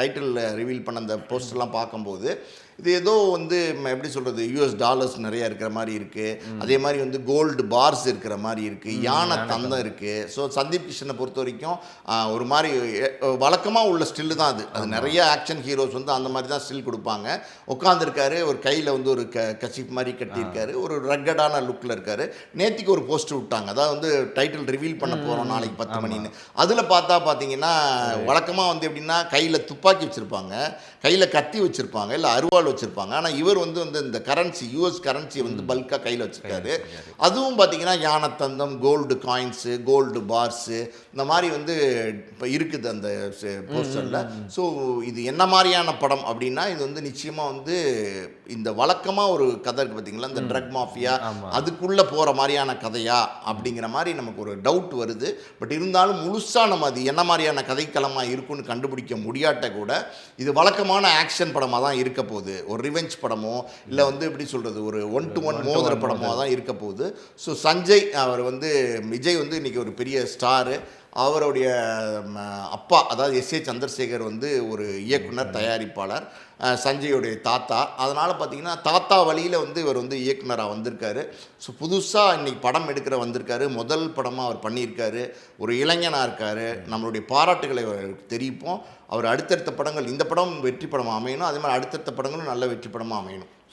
Title reveal பண்ண அந்த போஸ்டர்லாம் பார்க்கும்போது இது ஏதோ வந்து எப்படி சொல்கிறது யூஎஸ் டாலர்ஸ் நிறையா இருக்கிற மாதிரி இருக்குது. அதே மாதிரி வந்து கோல்டு பார்ஸ் இருக்கிற மாதிரி இருக்குது, யானை தந்தம் இருக்குது. ஸோ சந்தீப் கிஷனை பொறுத்த வரைக்கும் ஒரு மாதிரி வழக்கமாக உள்ள ஸ்டில்லு தான் அது நிறைய ஆக்ஷன் ஹீரோஸ் வந்து அந்த மாதிரி தான் ஸ்டில் கொடுப்பாங்க. உட்காந்துருக்காரு, ஒரு கையில் வந்து ஒரு கசிப் மாதிரி கட்டியிருக்காரு, ஒரு ரக்கடான லுக்கில் இருக்காரு. நேற்றுக்கு ஒரு போஸ்டர் விட்டாங்க, அதாவது வந்து டைட்டில் ரிவீல் பண்ண போகிறோம் நாளைக்கு 10 மணின்னு. அதில் பார்த்தீங்கன்னா வழக்கமாக வந்து எப்படின்னா கையில் துப்பாக்கி வச்சுருப்பாங்க, கையில் கத்தி வச்சுருப்பாங்க, இல்லை அருவாள் வச்சுருப்பாங்க. ஆனால் இவர் வந்து இந்த கரன்சி யூஎஸ் கரன்சியை வந்து பல்காக கையில் வச்சுருக்காரு. அதுவும் பார்த்தீங்கன்னா யானை தந்தம், கோல்டு காயின்ஸு, கோல்டு பார்ஸு, இந்த மாதிரி வந்து இப்போ இருக்குது அந்த போஸ்டரில். ஸோ இது என்ன மாதிரியான படம் அப்படின்னா, இது வந்து நிச்சயமாக வந்து இந்த வழக்கமாக ஒரு கதை இருக்குது பார்த்தீங்களா, இந்த ட்ரக் மாஃபியா அதுக்குள்ளே போகிற மாதிரியான கதையா அப்படிங்கிற மாதிரி நமக்கு ஒரு டவுட் வருது. பட் இருந்தாலும் முழுசாக நம்ம அது என்ன மாதிரியான கதைக்களமாக இருக்குன்னு கண்டுபிடிக்க முடியாட்ட கூட இது வழக்கமான ஆக்ஷன் படமாக தான் இருக்க போகுது. ஒரு ரிவெஞ்ச் படமோ இல்லை வந்து எப்படி சொல்கிறது ஒரு 1-to-1 மோதிர படமோ தான் இருக்க போகுது. ஸோ சஞ்சய் அவர் வந்து விஜய் வந்து இன்றைக்கி ஒரு பெரிய ஸ்டாரு. அவருடைய அப்பா அதாவது எஸ்.ஏ. சந்திரசேகர் வந்து ஒரு இயக்குனர், தயாரிப்பாளர், சஞ்சயோடைய தாத்தா. அதனால் பார்த்திங்கன்னா தாத்தா வழியில் வந்து இவர் வந்து இயக்குனராக வந்திருக்காரு. ஸோ புதுசாக இன்றைக்கி படம் எடுக்கிற வந்திருக்காரு. முதல் படமாக அவர் பண்ணியிருக்காரு. ஒரு இளைஞனாக இருக்கார். நம்மளுடைய பாராட்டுகளை தெரிவிப்போம். அவர் அடுத்தடுத்த படங்கள், இந்த படம் வெற்றி படமாக அமையணும், அதே மாதிரி அடுத்தடுத்த படங்களும் நல்ல வெற்றி படமாக அமையணும்.